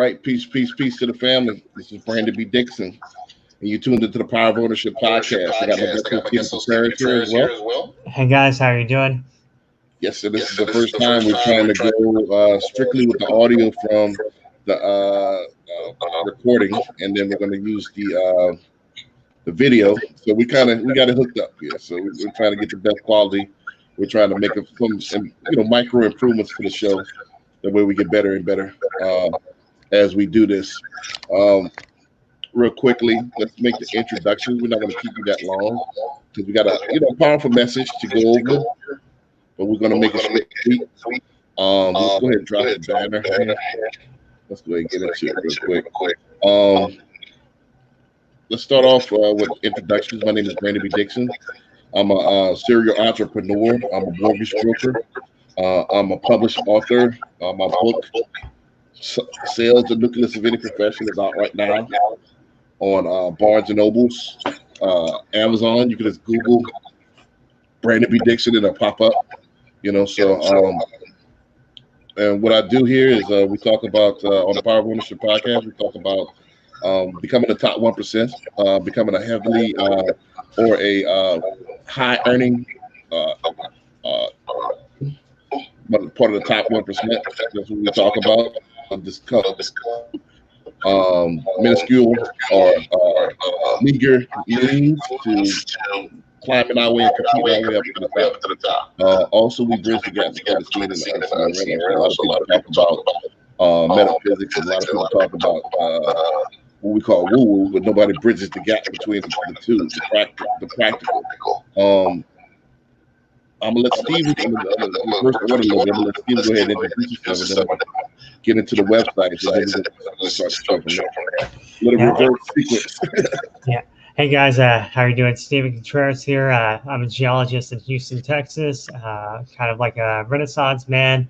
right, peace to the family. This is Brandon B. Dixon, and you tuned into the Power of Ownership podcast. I got my guest on Stephen Contreras here as well. Hey guys, how are you doing? Yes, so this is the first time we're trying to go strictly with the audio from the recording, and then we're going to use the video. So we got it hooked up here. So we're trying to get the best quality. We're trying to make some micro improvements to the show. The way we get better and better as we do this. Real quickly, let's make the introductions. We're not going to keep you that long because we got a powerful message to go over, but we're going to make it sweet. Let's go ahead and drop the banner here. Let's go ahead and get into it real quick. Let's start off with introductions. My name is Brandon B. Dixon. I'm a serial entrepreneur. I'm a mortgage broker. I'm a published author. My book, Sales: The Nucleus of Any Profession, is out right now on Barnes and Nobles, Amazon. You can just Google Brandon B. Dixon and it'll pop up. And what I do here is we talk about on the Power of Ownership podcast. We talk about becoming the top 1%, becoming a heavily or a high earning. Part of the top 1%. That's what we talk about. This minuscule or meager means to climbing our way and competing our way up to the top. Also, we bridge the gap between the seen and the unseen. A lot of people talk about metaphysics, and a lot of people talk about what we call woo-woo, but nobody bridges the gap between the two, the practical. I'm gonna let Stephen go ahead and introduce yourself, and then get into the website. So then start from there. Little reverse sequence. Yeah. Hey guys, how are you doing? Stephen Contreras here. I'm a geologist in Houston, Texas. Kind of like a Renaissance man,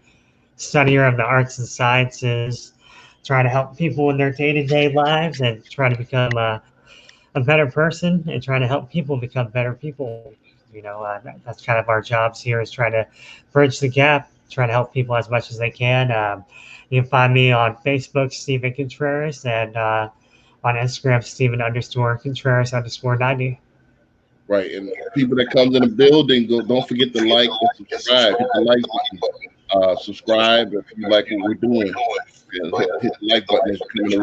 studier of the arts and sciences, trying to help people in their day-to-day lives and trying to become a better person and trying to help people become better people. That's kind of our jobs here, is trying to bridge the gap, trying to help people as much as they can. You can find me on Facebook, Stephen Contreras, and on Instagram, Stephen_Contreras_90. Right, and people that comes in the building, don't forget to like and subscribe. Hit the like button. Subscribe if you like what we're doing. Hit the like button as you come in the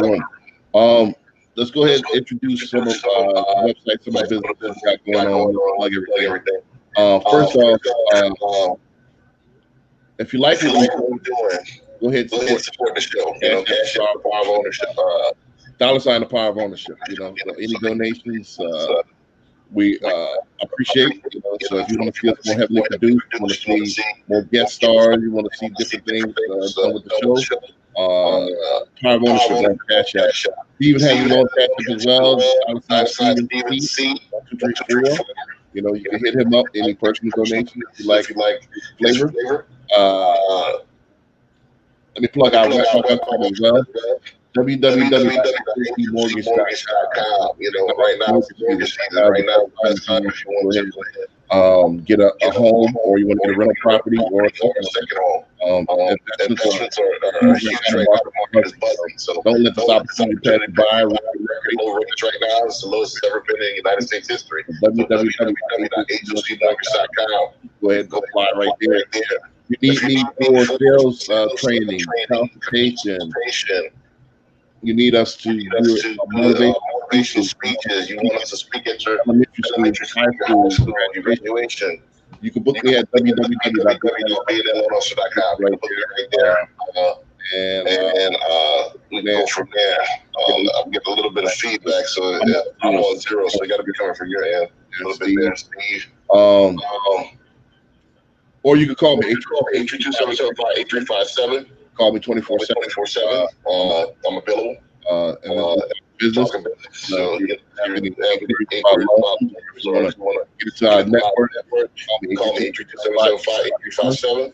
room. Let's go ahead and introduce some of the websites, some of the businesses we got going on, like everything. First off, if you like what we're doing, go ahead and support the show. Cash App, Power of Ownership, $ the Power of Ownership. Any donations we appreciate. So if you want to see us more heavily produced, you want to see more guest stars, you want to see different things done with the show. Power of Ownership on Cash App. Stephen has his own Cash App as well. Stephen C. 234. You can hit him up. Any personal donation if you like flavor. Let me plug our website as well. www.mortgage.com. Right now, get a home, or you want to get a rental property, or a second home. Investments are huge right now. So don't let this opportunity pass you by. Low rates right now. It's the lowest it's ever been in United States history. www.agency.com. Go ahead and go apply right there. You need me for sales training, consultation. You need us to do motivational speeches. You want us to speak at your elementary school, high school graduation. You can book me at www.beingthatloanofficer.com. Right there. And we go from there. I'm getting a little bit of feedback, so I'm on zero, so you got to be coming from your end. A little bit there, Steve. Or you can call me 832-775-8357. Call me 24/7. I'm available. And business. So you want to get into our network, call me 832-775-8357.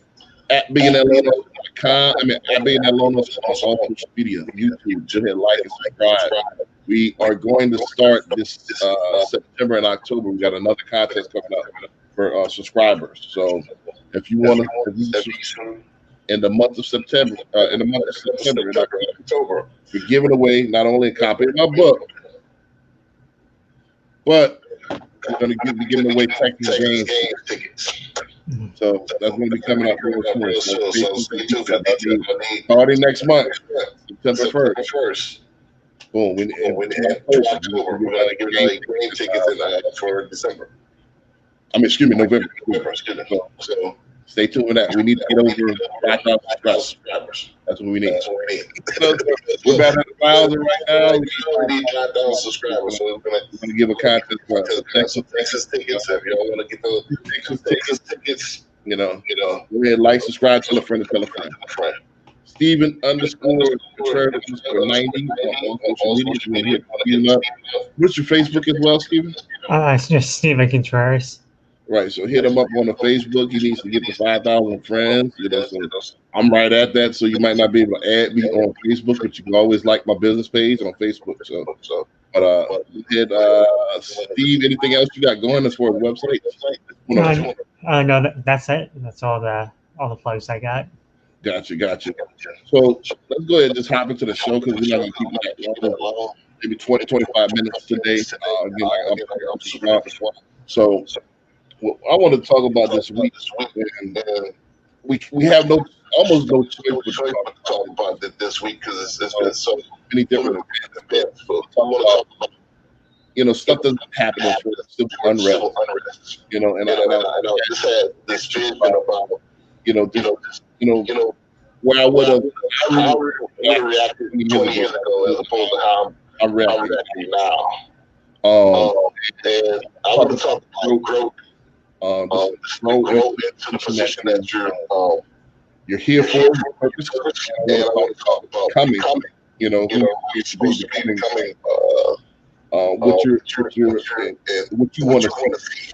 At BeingThatLoanOfficer.com. At BeingThatLoanOfficer on social media, YouTube. Go ahead, like and subscribe. We are going to start this September and October. We got another contest coming up for subscribers. So if you want to, in the month of September. In October, we're giving away not only a copy of my book, but we're going to be giving away Texas games tickets. So that's going to be coming up real soon. So stay tuned for that. Starting next month, September 1st. Boom. We're going to give away game tickets for December. November. So stay tuned for that. We need to get over 5,000 subscribers. That's what we need. We're about at 1,000 right now. We need 5,000 subscribers. So we're going to give a contest for Texas tickets. If y'all want to get those Texas tickets, go ahead, like, subscribe, tell a friend, and tell a friend. Steven _Contreras _90 on social media. What's your Facebook as well, Steven? It's just Steven Contreras. Right, so hit him up on the Facebook. He needs to get to 5,000 friends. So I'm right at that, so you might not be able to add me on Facebook, but you can always like my business page on Facebook. But Steve, anything else you got going as far as website? No, that's it. That's all the plugs I got. Gotcha. So let's go ahead and just hop into the show because we're not going to keep that long. Maybe 20, 25 minutes today. So I want to talk about this week, and we have almost no choice to talk about this week because it's been so many different events. So I want to talk about stuff that's happening for civil unrest. And I just had this vision about where I would have reacted 20 years ago as opposed to how I'm reacting now. And I want to talk about growth. Grow into the position that you're here for, your purpose, and I want to talk about coming. Who you're supposed to be becoming, what you want to see.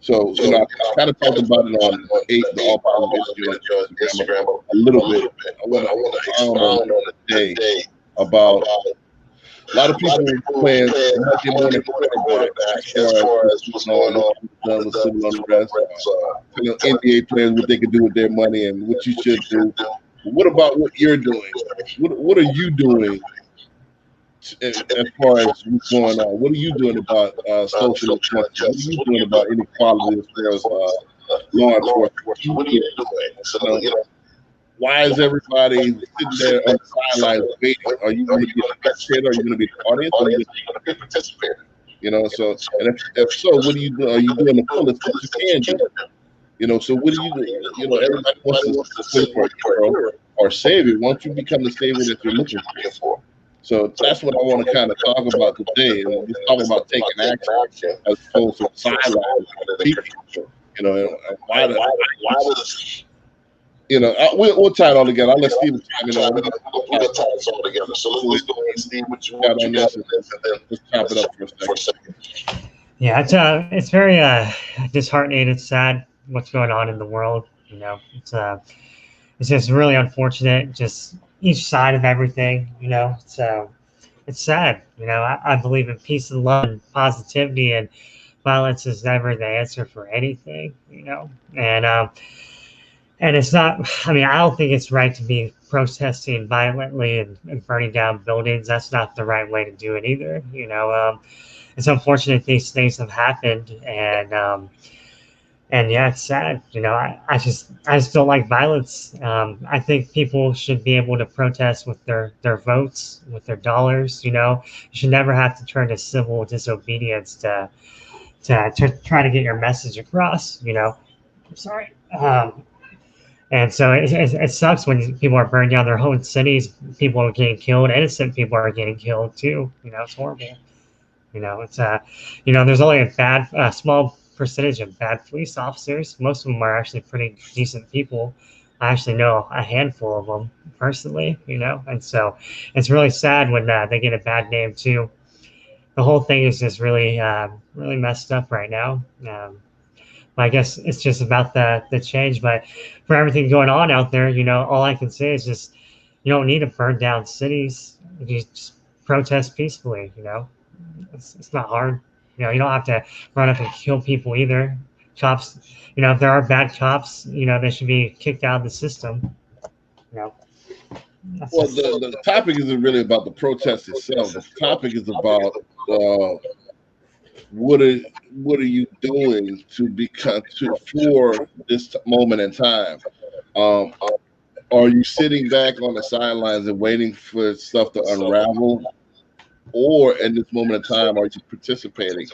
So I kind of talked about it on the All Positive Instagram a little bit. I want to expound on it today about a lot of people playing money as far as what's going on with civil unrest. NBA players what they can do with their money and what you should do. But what about what you're doing? What are you doing as far as what's going on? What are you doing about social justice? What are you doing about inequality as far as law enforcement? What are you doing? So why is everybody sitting there on the sidelines waiting? Are you going to be a spectator? Are you going to be the audience? Or are you going to be a participator? So and if so, what do you do? Are you doing the fullest that you can do? So what do you do? Everybody wants to say for a hero or savior. Won't you become the savior that you're looking for? So that's what I want to kind of talk about today. And we're talking about taking action as opposed to sidelines people. Why does we'll tie it all together. I'll let Steven chime in on it. We'll tie it all together. So let's go ahead, Steve. What you got on this, and then let's chop it up for a second. Yeah, it's very disheartening. It's sad what's going on in the world. It's just really unfortunate. Just each side of everything. So it's sad. I believe in peace and love and positivity, and violence is never the answer for anything. And it's not, I don't think it's right to be protesting violently and burning down buildings. That's not the right way to do it either. It's unfortunate these things have happened, and yeah, it's sad. I just don't like violence. I think people should be able to protest with their votes, with their dollars. You should never have to turn to civil disobedience to try to get your message across. I'm sorry. And so it sucks when people are burning down their own cities. People are getting killed. Innocent people are getting killed too. It's horrible. It's there's only a small percentage of bad police officers. Most of them are actually pretty decent people. I actually know a handful of them personally. And so it's really sad when they get a bad name too. The whole thing is just really really messed up right now. I guess it's just about the change, but for everything going on out there, all I can say is just, you don't need to burn down cities. You just protest peacefully, it's not hard. You don't have to run up and kill people either. Cops, if there are bad cops, they should be kicked out of the system. You know. Well, the topic isn't really about the protest itself. The topic is about what are you doing for this moment in time? Are you sitting back on the sidelines and waiting for stuff to unravel, or in this moment in time, are you participating?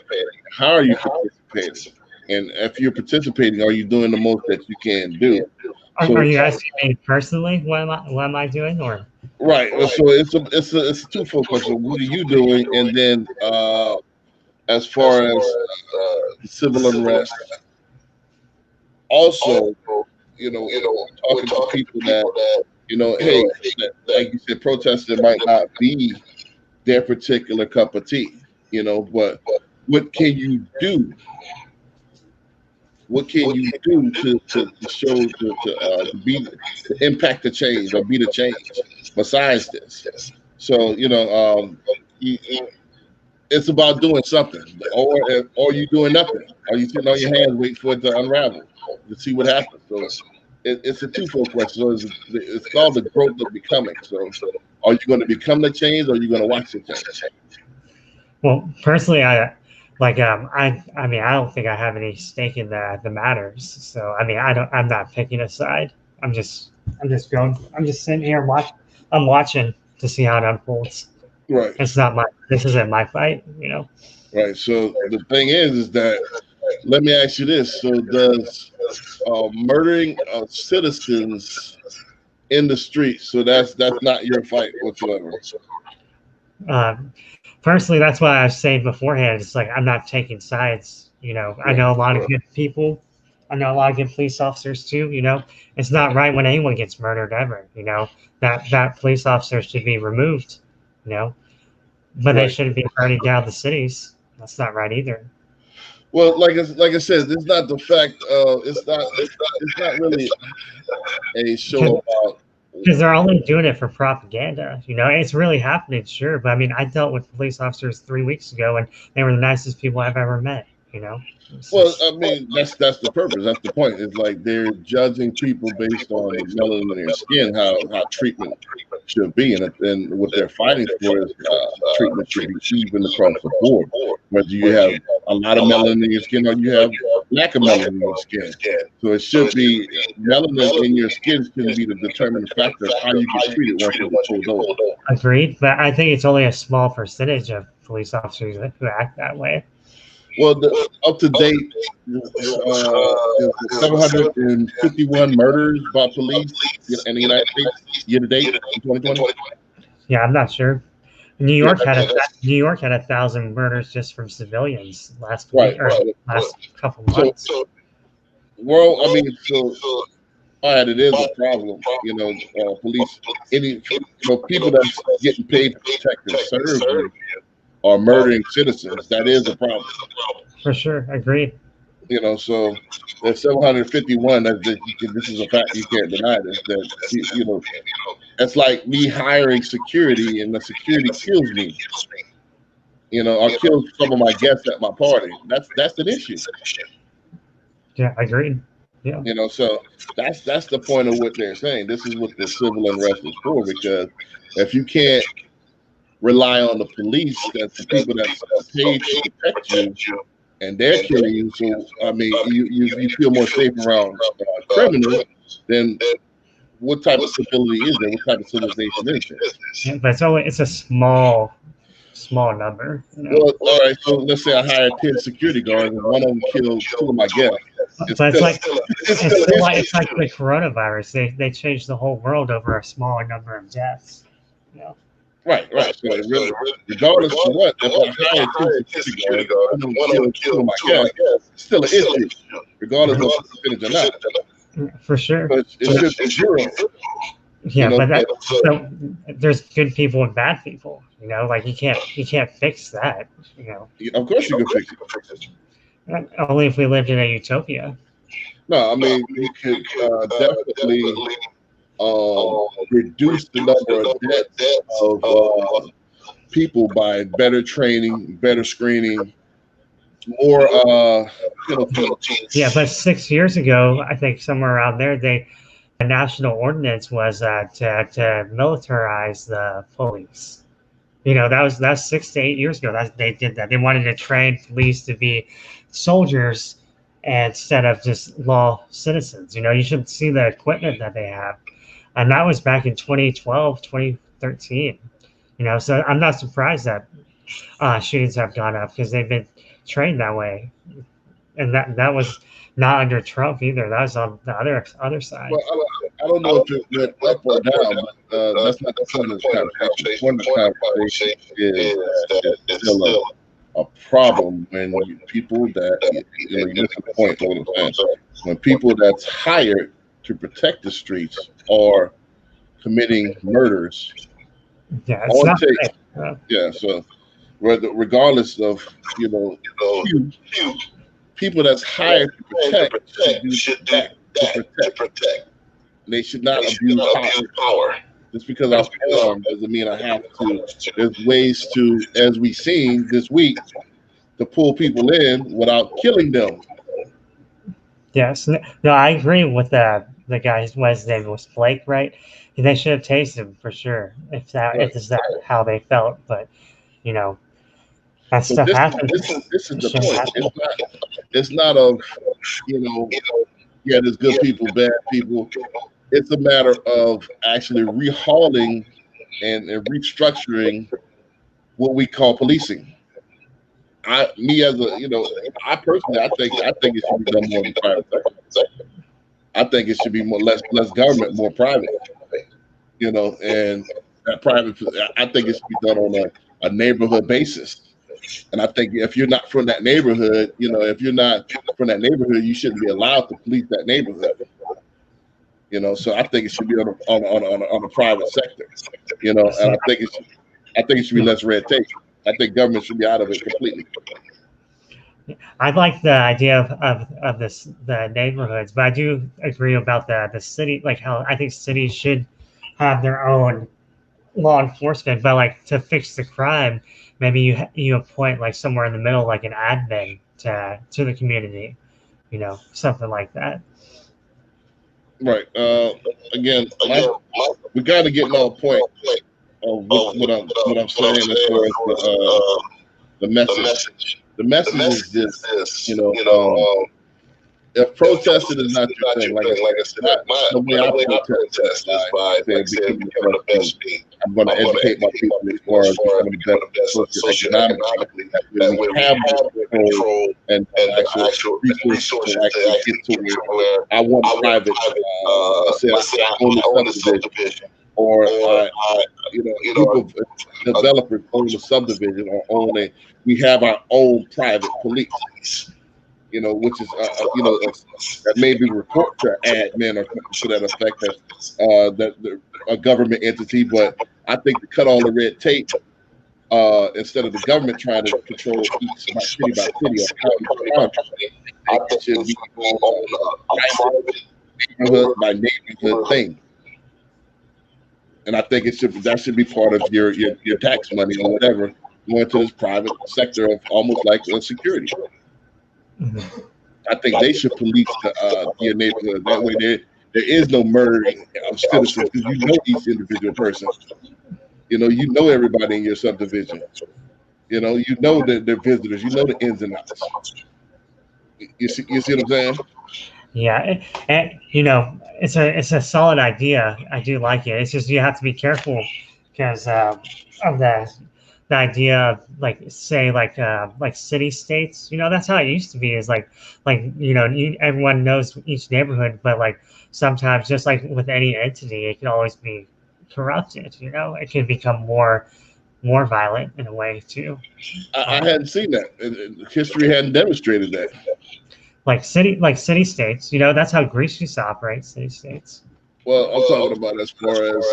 How are you participating? And if you're participating, are you doing the most that you can do? Are you asking me personally? What am I doing, or? Right. So it's a twofold question. What are you doing? And then as far as civil unrest, also, talking to people that, hey, like you said, protesting might not be their particular cup of tea, but what can you do? What can you do to show to impact the change or be the change besides this? So it's about doing something, or you doing nothing. Are you sitting on your hands waiting for it to unravel to see what happens? So it's a twofold question. So it's called the growth of becoming. So are you going to become the change, or are you going to watch the change? Well, personally, I mean, I don't think I have any stake in the matters. So, I mean, I'm not picking a side. I'm just sitting here and I'm watching to see how it unfolds. Right. This isn't my fight, Right. So the thing is that, let me ask you this. So does murdering of citizens in the streets, so that's not your fight whatsoever? Personally, that's why I say beforehand, it's like I'm not taking sides. I know a lot of good people. I know a lot of good police officers too. It's not right when anyone gets murdered ever. That police officer should be removed. But they shouldn't be burning down the cities. That's not right either. Well, like I said, it's not the fact. It's not really a show about. Because they're only doing it for propaganda. It's really happening, sure. But I mean, I dealt with police officers 3 weeks ago, and they were the nicest people I've ever met. Well, I mean, that's the purpose. That's the point. It's like they're judging people based on the melanin in their skin, how treatment should be, and what they're fighting for is treatment should be even across the board. Whether you have a lot of melanin in your skin or you have lack of melanin in your skin, so it should be melanin in your skin should be the determining factor of how you get treated once you're pulled over. Agreed, but I think it's only a small percentage of police officers who act that way. Well, up to date, 751 murders by police in the United States year to date in 2020. Yeah, I'm not sure. New York had 1,000 murders just from civilians last week or last couple months. Well, I mean, it is a problem. Police, people that's getting paid to protect and serve you are murdering citizens. That is a problem. For sure, agreed. So there's 751. This is a fact you can't deny. That it's like me hiring security, and the security kills me. Or kills some of my guests at my party. That's an issue. Yeah, agreed. Yeah. So that's the point of what they're saying. This is what the civil unrest is for, because if you can't rely on the police, that's the people that's paid to protect you, and they're killing you. So I mean, you feel more safe around criminals. Then what type of civility is there? What type of civilization is there? Yeah, but it's a small number. Well, all right. So let's say I hired 10 security guards, and one of them killed 2 of my guests. It's like the coronavirus. They changed the whole world over a smaller number of deaths. Right. So regardless of what, if I hire 10 security guards, one of them killed my guest, it's still an issue, regardless of the percentage or not. For sure. But it's just zero. Yeah, so there's good people and bad people. Like you can't fix that. Of course you can fix it. Only if we lived in a utopia. No, I mean you could definitely reduce the number of deaths of people by better training, better screening, more penalties. Yeah, but 6 years ago, I think somewhere around there, national ordinance was to militarize the police. That's 6 to 8 years ago. They did that. They wanted to train police to be soldiers instead of just law citizens. You should see the equipment that they have, and that was back in 2012, 2013. So I'm not surprised that shootings have gone up because they've been trained that way, and that was not under Trump either. That was on the other side. Well, I don't know if it went up or down, but that's not the point of the conversation. The point of the conversation is that it's still a problem when people that, you miss the point of what I'm saying. When people that's hired to protect the streets are committing murders on tape. Yeah, so regardless of, people that's hired to protect should protect. They should not abuse power. Just because I'm armed doesn't mean I have to. There's ways to, as we've seen this week, to pull people in without killing them. Yes. No, I agree with the guy. His name was Blake, right? They should have tased him for sure if is that how they felt. But that stuff happens. This is the point. It's not of there's good people, bad people. It's a matter of actually rehauling and restructuring what we call policing. I personally, I think it should be done more in the private sector. I think it should be less government, more private. And that private, I think it should be done on a neighborhood basis. And I think if you're not from that neighborhood, you shouldn't be allowed to police that neighborhood. So I think it should be on a private sector. And I think it should be less red tape. I think government should be out of it completely. I like the idea of the neighborhoods, but I do agree about the city, like how I think cities should have their own law enforcement, but like to fix the crime, maybe you appoint like somewhere in the middle, like an admin to the community, something like that. Right. Again, we got to get to a point of what I'm saying as far as the message. The message is this, if protesting is not your thing, like I said, the way I protest is by saying, becoming the best me. I'm going to educate my people as far as becoming the best socioeconomically, that we have control and actual resources to actually get to where I want private, own a subdivision, or people, developers own a subdivision or we have our own private police. Which is, that may be report to admin or to that effect, that a government entity. But I think to cut all the red tape, instead of the government trying to control each city by city or county, I think it should be a private neighborhood by neighborhood thing. And I think that should be part of your tax money or whatever, going to this private sector of almost like security. Mm-hmm. I think they should police your neighborhood. That way there is no murdering of citizens, because each individual person. You know everybody in your subdivision. You know the visitors. You know the ins and outs. You see what I'm saying? Yeah, and it's a solid idea. I do like it. It's just you have to be careful because of the idea of like city states. That's how it used to be. Is like everyone knows each neighborhood, but like sometimes, just like with any entity, it can always be corrupted. It can become more violent in a way too. I hadn't seen that. History hadn't demonstrated that. Like city states, that's how Greece used to operate. City states. Well, I'm talking about as far as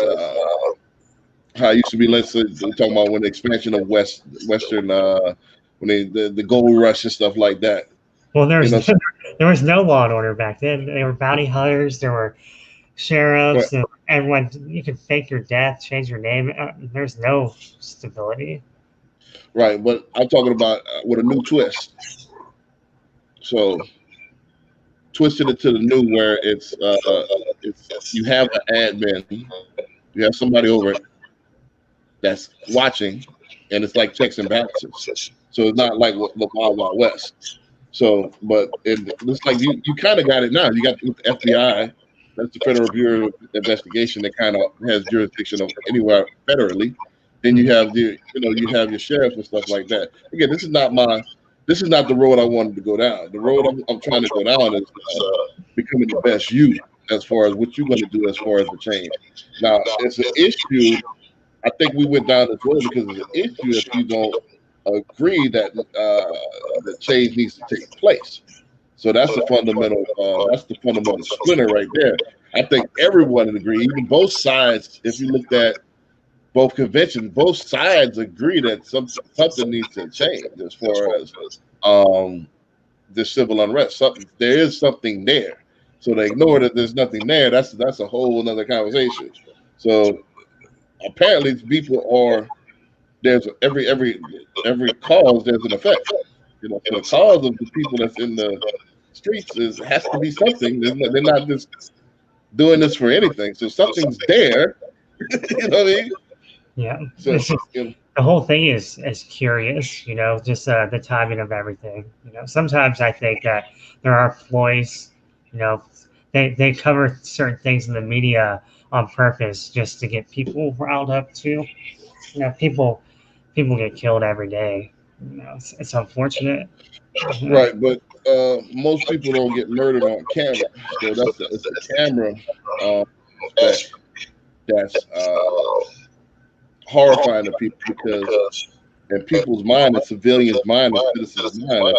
how it used to be. Let's say we're talking about when the expansion of Western, when the gold rush and stuff like that. Well, there was no law and order back then. There were bounty hunters. There were sheriffs. Right. And everyone, you could fake your death, change your name. There's no stability. Right, but I'm talking about with a new twist. So twisted it to the new where it's you have an admin, you have somebody over it that's watching, and it's like checks and balances. So it's not like the Wild Wild West. So, but it looks like you kind of got it now. You got the FBI, that's the Federal Bureau of Investigation, that kind of has jurisdiction of anywhere federally. Then you have you have your sheriff and stuff like that. Again, this is not the road I wanted to go down. The road I'm trying to go down is becoming the best you, as far as what you're going to do as far as the change. Now, it's an issue. I think we went down this road because it's an issue if you don't agree that the change needs to take place. So that's the fundamental splinter right there. I think everyone would agree, even both sides. If you looked at both conventions, both sides agree that something needs to change as far as the civil unrest. There is something there. So they ignore that there's nothing there. That's a whole other conversation. So apparently, people are there's every cause there's an effect. So the cause of the people that's in the streets has to be something. They're not just doing this for anything. So something's there. You know what I mean? Yeah. So the whole thing is curious, just the timing of everything. Sometimes I think that there are ploys. They cover certain things in the media on purpose just to get people riled up too. People get killed every day. It's unfortunate. Right, but most people don't get murdered on camera. So it's a camera that's horrifying to people, because in people's mind, in civilians' mind, and citizens' mind,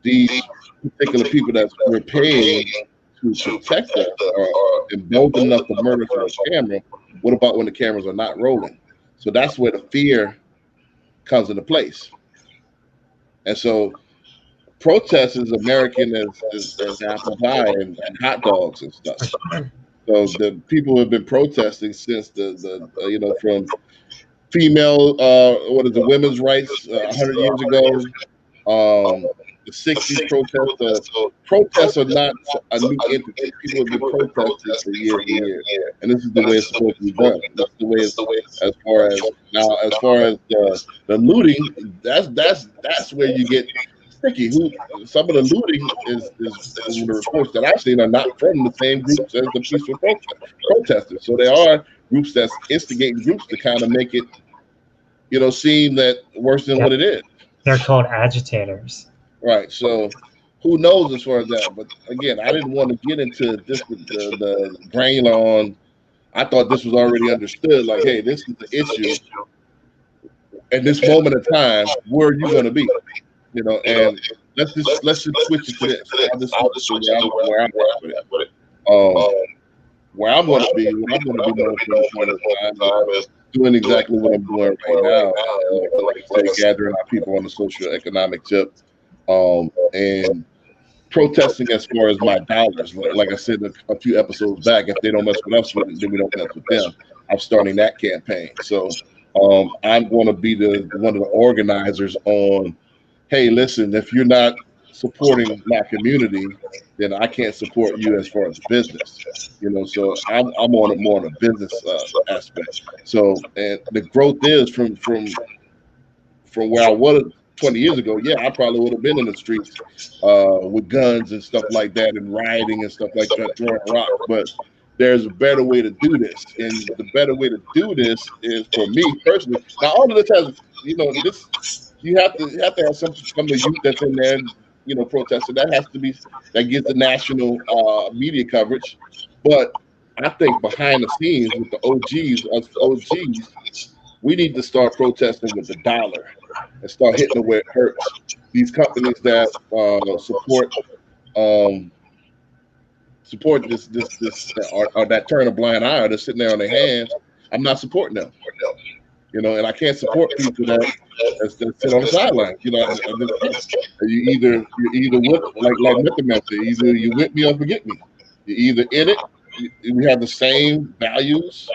these particular people that we're paying to protect us are emboldened enough to murder on camera. What about when the cameras are not rolling? So that's where the fear comes into place. And so protest is American as apple pie and hot dogs and stuff. So the people have been protesting since the from female women's rights 100 years ago, the 60s protests. Protests are not a new entity. People have been protesting for years and years, and this is the way it's supposed to be done. That's the way it's as far as the looting. That's where you get sticky. Some of the looting is the reports that I've seen are not from the same groups as the peaceful protesters. So there are groups that's instigating groups to kind of make it, seem that worse than what it is. They're called agitators. Right. So who knows as far as that? But again, I didn't want to get into this with the granular on. I thought this was already understood. Like, hey, this is the issue. At this moment in time, where are you going to be? And let's just switch it to this. I'll just switch it to where I'm with it. Where I'm going to be, what I'm going to be doing for this point in time is doing exactly what I'm doing right now. Like I say, gathering our people on the social economic tip, and protesting as far as my dollars. Like I said a few episodes back, if they don't mess with us, then we don't mess with them. I'm starting that campaign. So I'm going to be one of the organizers on, hey, listen, if you're not supporting my community, then I can't support you as far as business. So I'm on it more on a business aspect. So, and the growth is from where I was 20 years ago. Yeah, I probably would have been in the streets with guns and stuff like that, and rioting and stuff like that, throwing rocks. But there's a better way to do this, and the better way to do this is, for me personally. Now, all of this has, this you have to have some of the youth that's in there, protesting. That gets the national media coverage. But I think behind the scenes with the OGs, we need to start protesting with the dollar and start hitting it where it hurts. These companies that support this or that turn a blind eye, or they're sitting there on their hands. I'm not supporting them. And I can't support people that sit on the sidelines. You either with, like Mr. either you with me or forget me. You're either in it. We have the same values.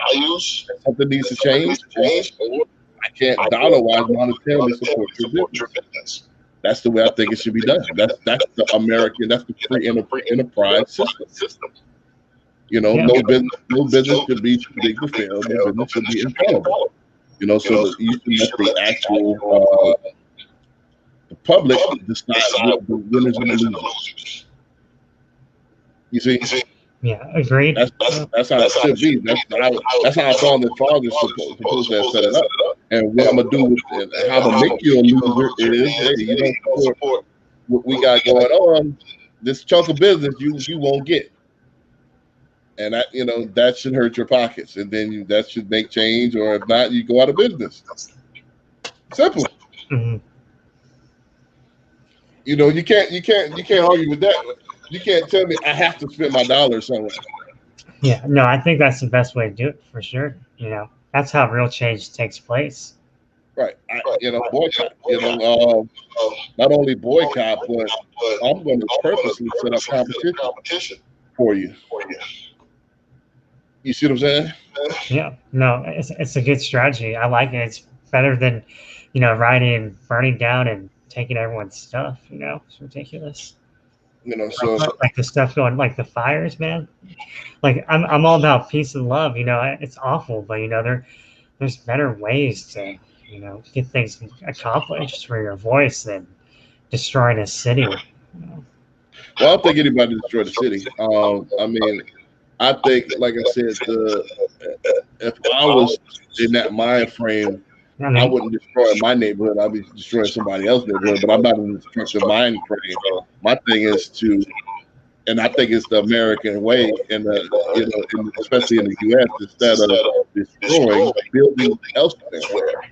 Something needs to change. Or I can't dollar-wise monetarily support your business. That's the way I think it should be done. That's the American. That's the free enterprise system. You know, no business should be too big to fail. No business should be infallible. You know, so that you should let the actual the public decide what the winners and the losers. You see? Yeah, agreed. That's how it should be. That's how founding fathers supposed to have set it up. And what I'm gonna do with it, and how to make you a loser is, hey, you don't support what we got going on. This chunk of business you won't get, and that, you know, that should hurt your pockets, and then that should make change, or if not, you go out of business. Simple. Mm-hmm. You know, you can't argue with that. You can't tell me I have to spend my dollars somewhere. Yeah, no, I think that's the best way to do it for sure. You know, that's how real change takes place. Right. You know, boycott. You know, not only boycott, but I'm going to purposely set up competition for you. You see what I'm saying? Yeah, no, it's a good strategy. I like it. It's better than, you know, rioting, burning down, and taking everyone's stuff. You know, it's ridiculous. You know, so like the stuff going, like the fires, man. Like I'm all about peace and love. You know, it's awful, but you know, there's better ways to, you know, get things accomplished for your voice than destroying a city. You know? Well, I don't think anybody destroyed the city. I mean, I think, like I said, if I was in that mind frame, I wouldn't destroy my neighborhood. I'd be destroying somebody else's neighborhood. But I'm not in the destructive mind frame. My thing is to, and I think it's the American way, and you know, especially in the U.S., instead of destroying, building elsewhere.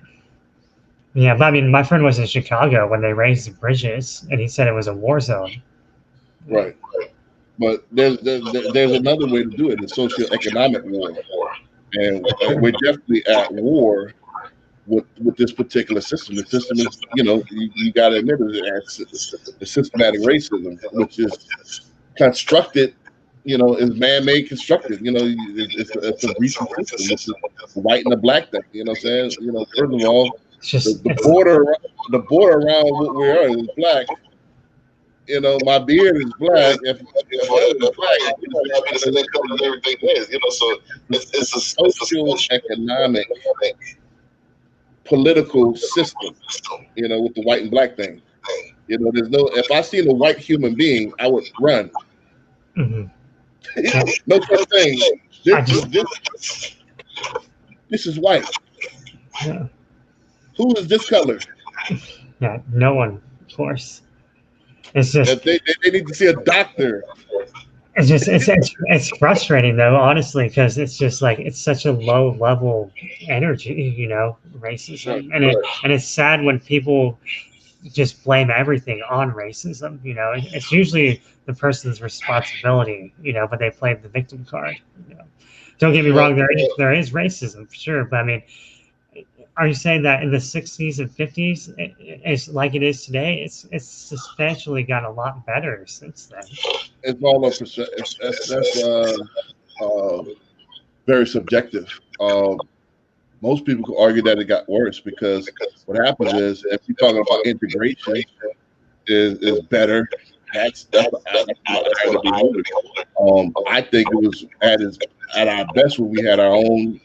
Yeah, but I mean, my friend was in Chicago when they raised the bridges, and he said it was a war zone. Right. But there's another way to do it: the socioeconomic war, and we're definitely at war with this particular system. The system is, you know, you got to admit it, the systematic racism, which is constructed, you know, is man-made constructed. You know, it's a recent system. It's the white and the black thing. You know what I'm saying? You know, first of all, the border around what we are is black. You know, my beard is black. If black, you know, everything is. You know, so it's a social economic political system, you know, with the white and black thing. You know, there's no, if I seen a white human being, I would run. Mm-hmm. No such thing. This is white. Yeah. Who is this color? Yeah, no one, of course. It's just they need to see a doctor. It's just it's frustrating though, honestly, because it's just like it's such a low level energy, you know, racism, and it's sad when people just blame everything on racism. You know, it's usually the person's responsibility, you know, but they play the victim card. You know, don't get me wrong, there is racism for sure, but I mean, are you saying that in the 60s and 50s, it's like it is today? It's substantially got a lot better since then. It's all of that's very subjective. Most people could argue that it got worse because what happens is, if you're talking about integration is better, that's I think it was at our best when we had our own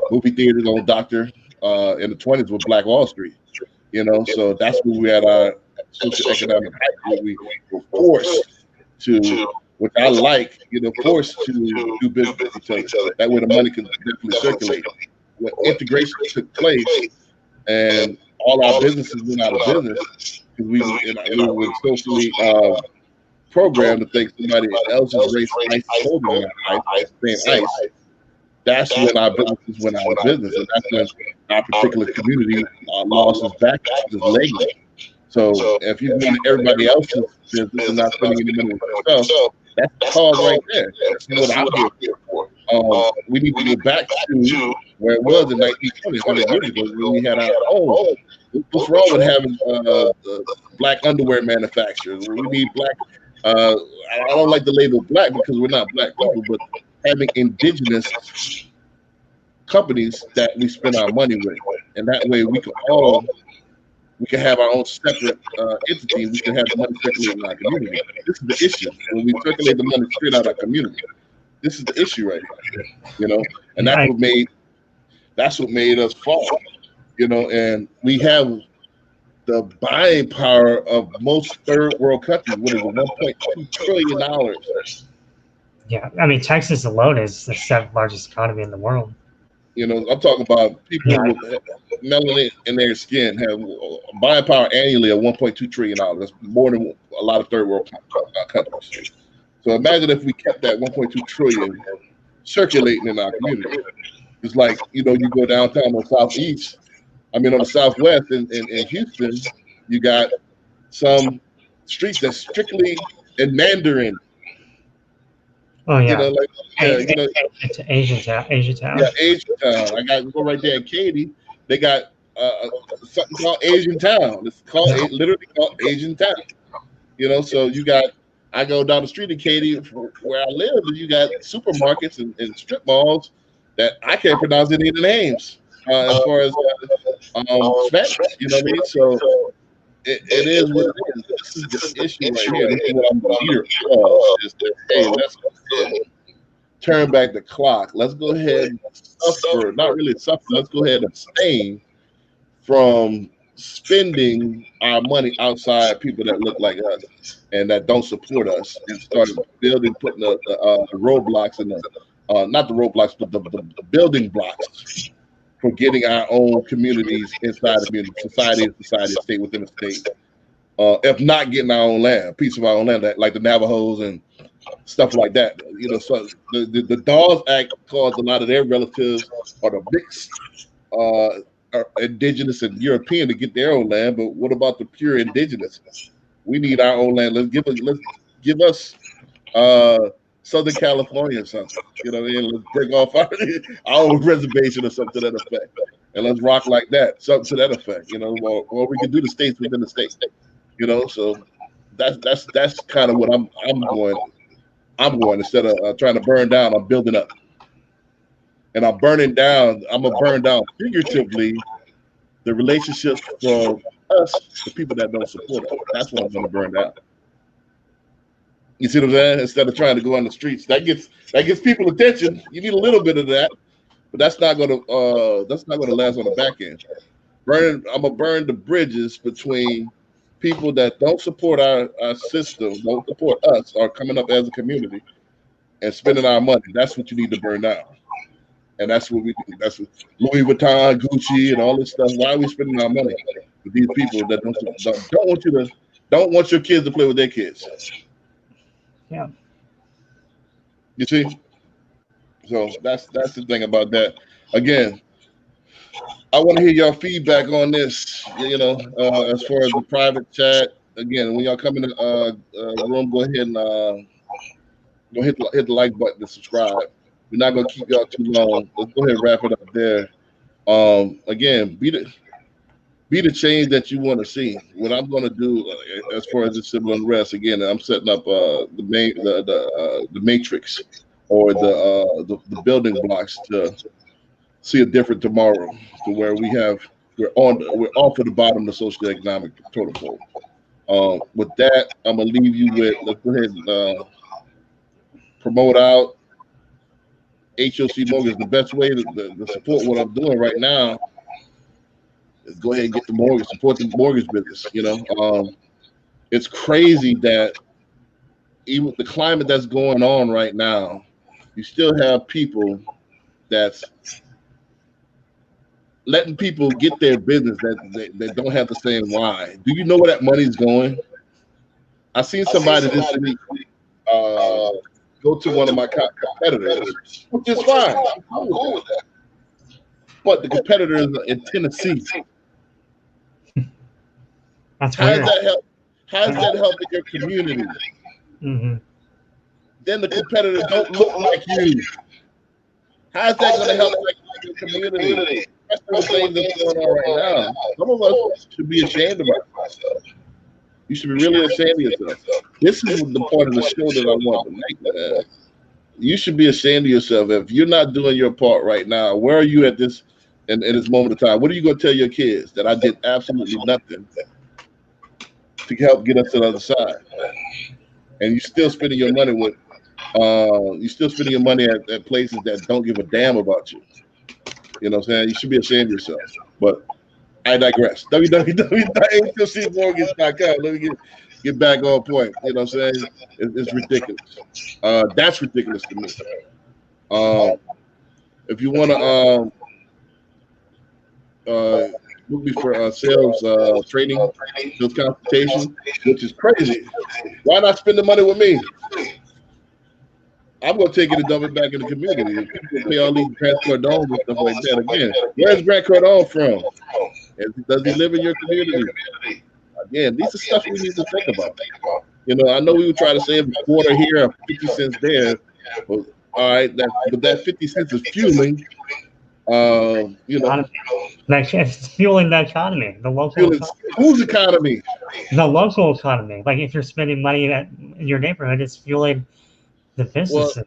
movie theaters on Doctor in the 20s with Black Wall Street. You know, so that's when we had our socioeconomic height. We were forced to, which I like, you know, forced to do business with each other. That way the money can definitely circulate. When integration took place and all our businesses went out of business because we were socially programmed to think somebody else's race ice colder than ice. That's when our businesses went out of business, and that's when our particular community lost its back, its leg. So if you want everybody else's business and not putting any money with yourself, that's the cause right there. That's what I'm here for. We need to get back to where it was in 1920, 100 years ago, when we had our own. What's wrong with having black underwear manufacturers? We need black. I don't like the label black because we're not black people, but having indigenous companies that we spend our money with, and that way we can all we can have our own separate entity. We can have the money circulate in our community. This is the issue. When we circulate the money straight out of our community, this is the issue right here. You know, and that's what made us fall. You know, and we have the buying power of most third world countries. What is it, $1.2 trillion? Yeah, I mean, Texas alone is the 7th largest economy in the world. You know, I'm talking about people with melanin in their skin have buying power annually of $1.2 trillion. That's more than a lot of third world countries. So imagine if we kept that 1.2 trillion circulating in our community. It's like, you know, you go downtown on the southwest in Houston, you got some streets that's strictly in Mandarin. Oh yeah, you know, like it's Asian town. Yeah, Asian town. I got go right there in Katy. They got something called Asian Town. It's literally called Asian Town. You know, so I go down the street in Katy where I live, and you got supermarkets and strip malls that I can't pronounce any of the names as far as Spanish. You know what I mean? So it is what it is. This is the issue right here. This is what I'm the leader of. Is that, hey, let's turn back the clock. Let's go ahead and suffer. Not really suffer. Let's go ahead and abstain from spending our money outside people that look like us and that don't support us, and start building, putting the roadblocks in the not the roadblocks, but the building blocks for getting our own communities inside the community, society, state within the state. If not getting our own land, a piece of our own land, like the Navajos and stuff like that. You know, so the Dawes Act caused a lot of their relatives or the mixed indigenous and European to get their own land. But what about the pure indigenous? We need our own land. Let's give us Southern California or something. You know what I mean? Let's break off our own reservation or something to that effect, and let's rock like that. Something to that effect. You know, or we can do the states within the state. You know, so that's kind of what I'm going. I'm going, instead of trying to burn down, I'm building up. And I'm burning down. I'm gonna burn down figuratively the relationships from us to people that don't support us. That's what I'm gonna burn down. You see what I'm saying? Instead of trying to go on the streets, that gets people attention. You need a little bit of that, but that's not gonna last on the back end. I'm gonna burn the bridges between people that don't support our system, don't support us, are coming up as a community and spending our money. That's what you need to burn down. And that's what we do. That's what Louis Vuitton, Gucci, and all this stuff. Why are we spending our money with these people that don't want your kids to play with their kids? Yeah. You see? So that's the thing about that. Again, I want to hear your feedback on this. You know, as far as the private chat. Again, when y'all come in the room, go ahead and go hit the like button and subscribe. We're not gonna keep y'all too long. Let's go ahead and wrap it up there. Again, be the change that you want to see. What I'm gonna do as far as the civil unrest, again, I'm setting up the matrix or the building blocks to see a different tomorrow, to where we're off of the bottom of the socioeconomic totem pole. With that, I'm gonna leave you with, let's go ahead and promote out HOC Mortgage. The best way to support what I'm doing right now is go ahead and get the mortgage, support the mortgage business. You know, it's crazy that even the climate that's going on right now, you still have people that's letting people get their business that don't have the same why. Do you know where that money's going? I seen somebody this week go to one of my competitors, which is fine. I'm cool with that. But the competitor is in Tennessee. That's how weird. does that help? How does that help in your community? Mm-hmm. Then the competitor don't look like you. How is that going to help your community? That's the thing that's going on right now. Some of us should be ashamed of ourselves. You should be really ashamed of yourself. This is the part of the show that I want to make, man. You should be ashamed of yourself. If you're not doing your part right now, where are you at this in this moment of time? What are you going to tell your kids? That I did absolutely nothing to help get us to the other side, and you're still spending your money with, at places that don't give a damn about you. You know what I'm saying? You should be ashamed of yourself. But I digress. www.hfcmortgage.com. Let me get back on point. You know what I'm saying? It's ridiculous. That's ridiculous to me. If you want to book me for sales training, sales consultation, which is crazy. Why not spend the money with me? I'm gonna take it and dump it back in the community. People pay all these Grant Cardone and stuff like that. Again, where's Grant Cardone from? Does he live in your community? Again, these are stuff we need to think about. You know, I know we would try to save a quarter here, 50 cents there. But, all right, but that 50 cents is fueling. You know, like it's fueling the economy, the local economy. Whose economy? The local economy. Like if you're spending money in your neighborhood, it's fueling the businesses.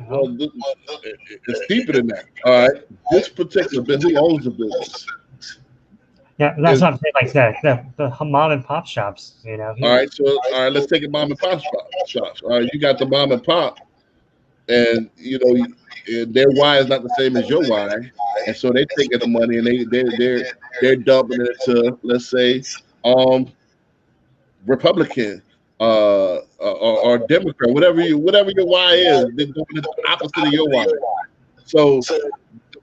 Well, it's deeper than that. All right, this particular business, who owns the business? Yeah, that's what I'm saying. Like the mom and pop shops. You know. All right, let's take it mom and pop shops. All right, you got the mom and pop, and you know their why is not the same as your why, and so they're taking the money and they're dumping it to, let's say, Republican. Or Democrat, whatever your why is, they're doing the opposite of your why. So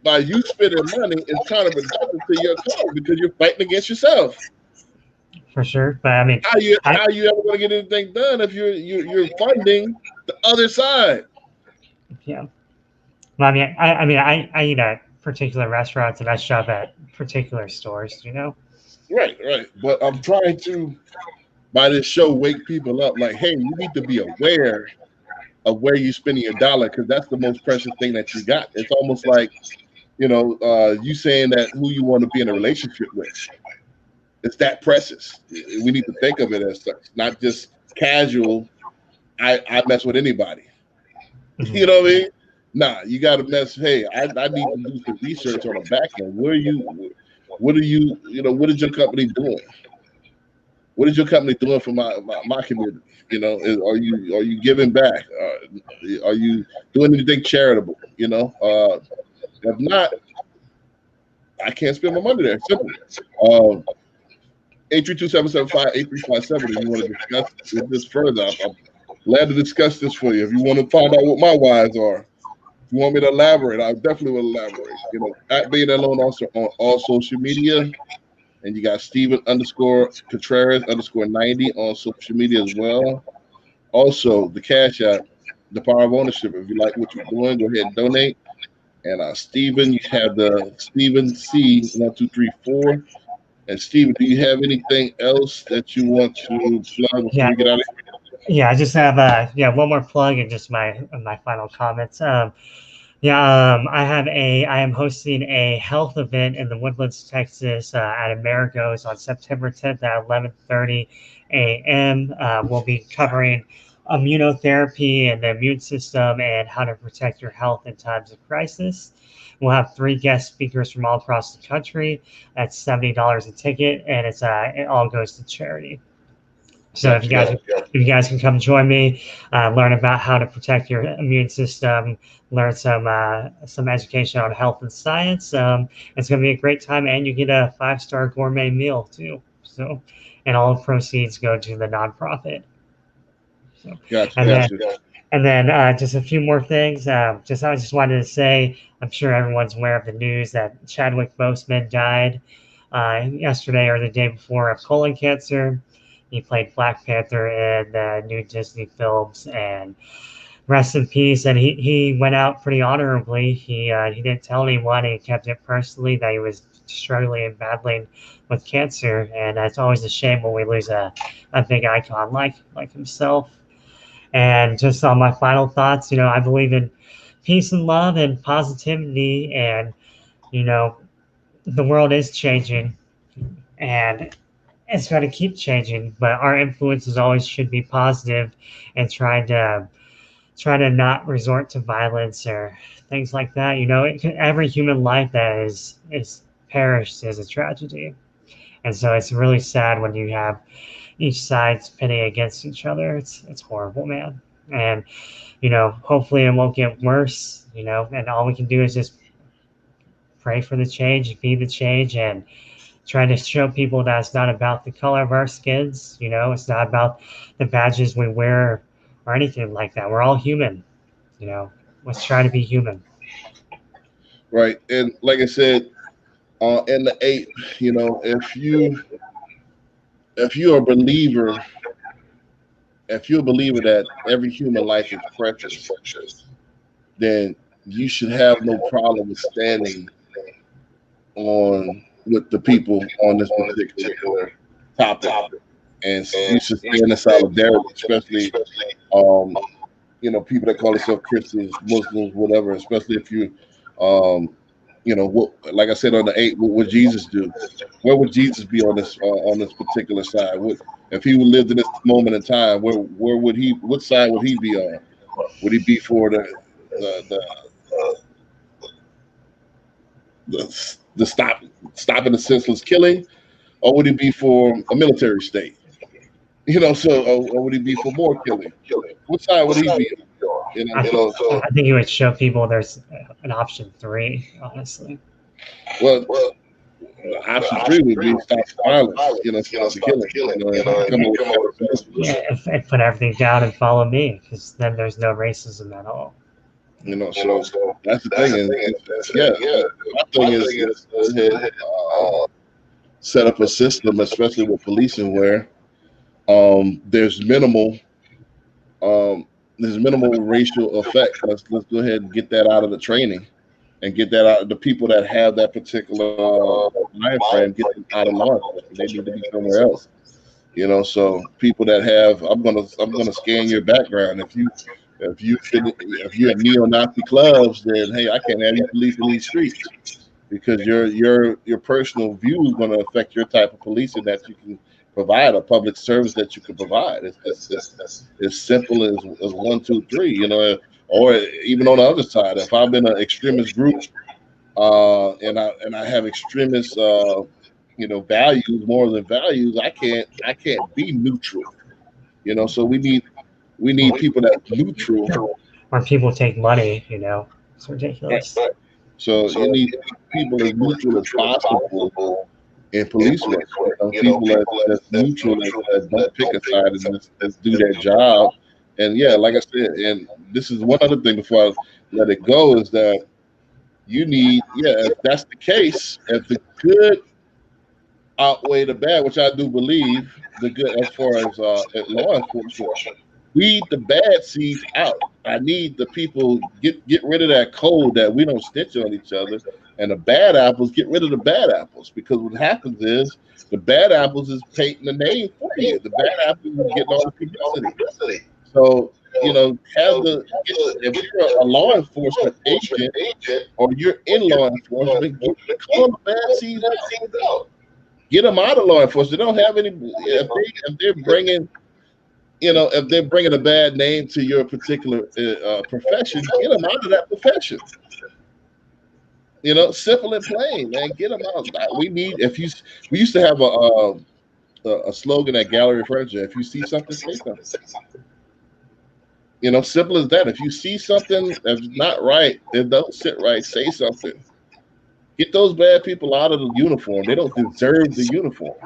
by you spending money, it's kind of reductive to your cause because you're fighting against yourself. For sure, but I mean, how you ever going to get anything done if you're funding the other side? Yeah, well, I mean, I eat at particular restaurants and I shop at particular stores. You know. Right. But I'm trying to, by this show, wake people up. Like, hey, you need to be aware of where you're spending your dollar, because that's the most precious thing that you got. It's almost like, you know, you saying that who you want to be in a relationship with. It's that precious. We need to think of it as such, not just casual. I mess with anybody. Mm-hmm. You know what I mean? Nah, you got to mess. Hey, I need to do some research on the back end. What is your company doing? What is your company doing for my community? You know, are you giving back? Are you doing anything charitable? You know, if not, I can't spend my money there. Simple. 832-775-8357. If you want to discuss this further, I'm glad to discuss this for you. If you want to find out what my whys are, if you want me to elaborate, I definitely will elaborate. You know, at Being Alone also on all social media. And you got Steven _Contreras _90 on social media as well. Also, the Cash App, the Power of Ownership. If you like what you're doing, go ahead and donate. And Steven, you have the Steven C1234. And Steven, do you have anything else that you want to plug before we get out of here? Yeah, I just have one more plug and just my final comments. I am hosting a health event in the Woodlands, Texas at Amerigo's on September 10th at 11:30 a.m. We'll be covering immunotherapy and the immune system and how to protect your health in times of crisis. We'll have 3 guest speakers from all across the country. That's $70 a ticket, and it all goes to charity. So if you guys can come join me, learn about how to protect your immune system, learn some education on health and science. It's going to be a great time, and you get a 5-star gourmet meal too. So, and all the proceeds go to the nonprofit. So, and then just a few more things. I just wanted to say, I'm sure everyone's aware of the news that Chadwick Boseman died yesterday or the day before of colon cancer. He played Black Panther in the new Disney films, and rest in peace. And he went out pretty honorably. He didn't tell anyone. He kept it personally that he was struggling and battling with cancer. And it's always a shame when we lose a big icon like himself. And just on my final thoughts, you know, I believe in peace and love and positivity. And, you know, the world is changing, and it's going to keep changing, but our influences always should be positive and trying to try to not resort to violence or things like that. You know, every human life that is perished is a tragedy, and so it's really sad when you have each side's pitting against each other. It's horrible, man. And you know, hopefully it won't get worse. You know, and all we can do is just pray for the change, be the change, and trying to show people that it's not about the color of our skins. You know, it's not about the badges we wear or anything like that. We're all human. You know, let's try to be human. Right. And like I said, in the 8, you know, if you're a believer, if you're a believer that every human life is precious, then you should have no problem with standing on with the people on this particular topic, and you should stand in solidarity, especially you know, people that call themselves Christians, Muslims, whatever. Especially if you, you know, what, like I said on the 8, what would Jesus do? Where would Jesus be on this particular side? What if he lived in this moment in time? Where would he? What side would he be on? Would he be for the the stopping the senseless killing, or would he be for a military state? You know, so or would he be for more killing? What side would he be on? You know, so I think it would show people there's an option 3, honestly. well, option 3 would be stop the violence. You know, stop the killing. You know, and come up with a better solution. Yeah, if put everything down and follow me, because then there's no racism at all. You know, so that's the thing. Is yeah, my thing is go ahead, set up a system, especially with policing, where there's minimal racial effect. Let's go ahead and get that out of the training and get that out of the people that have that particular mind frame, get them out of law enforcement. They need to be somewhere else. You know, so people that have, I'm gonna scan your background. If you're in neo-Nazi clubs, then hey, I can't have you policing these streets because your personal view is going to affect your type of policing that you can provide, a public service that you can provide. It's as simple as 1, 2, 3. You know, or even on the other side, if I'm in an extremist group, and I have extremist, you know, values more than values, I can't be neutral. You know, so we need people that are neutral. When people take money, you know, it's ridiculous. Right. So you need people as neutral as possible in police work. You know, people that's neutral, that don't pick a side and just do their job. And yeah, like I said, and this is one other thing before I let it go is that you need, yeah, if that's the case, if the good outweigh the bad, which I do believe the good as far as law enforcement, weed the bad seeds out. I need the people get rid of that code that we don't snitch on each other, and the bad apples, get rid of the bad apples, because what happens is the bad apples is painting the name for you. The bad apples is getting all the publicity. So you know, if you're a law enforcement agent or you're in law enforcement, call the bad seeds out. Get them out of law enforcement. They don't have any. If they're bringing, you know, if they're bringing a bad name to your particular profession, get them out of that profession. You know, simple and plain, man. Get them out. We need. We used to have a slogan at Gallery Furniture. If you see something, say something. You know, simple as that. If you see something that's not right, it don't sit right, say something. Get those bad people out of the uniform. They don't deserve the uniform.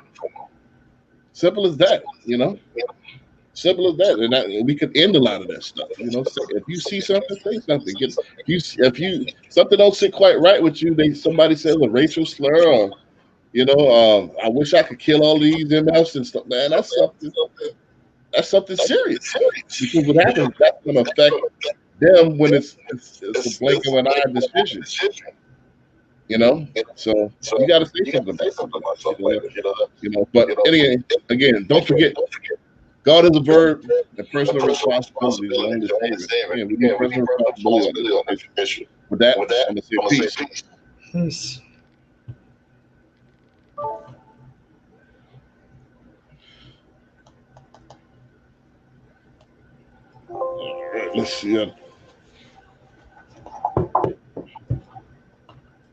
Simple as that, you know. Simple as that, and we could end a lot of that stuff. You know, so if you see something, say something. If you something don't sit quite right with you, somebody says a racial slur, or you know, I wish I could kill all these MFs and stuff. Man, that's something serious. Because what happens, that's going to affect them when it's a blink of an eye decision. You know, so you got to say something about it. You know. But anyway, again, don't forget, God is a verb, and personal responsibility is the only statement. Again, we need personal responsibility on this issue. With that, I'm going to say peace. Peace. All right, let's see.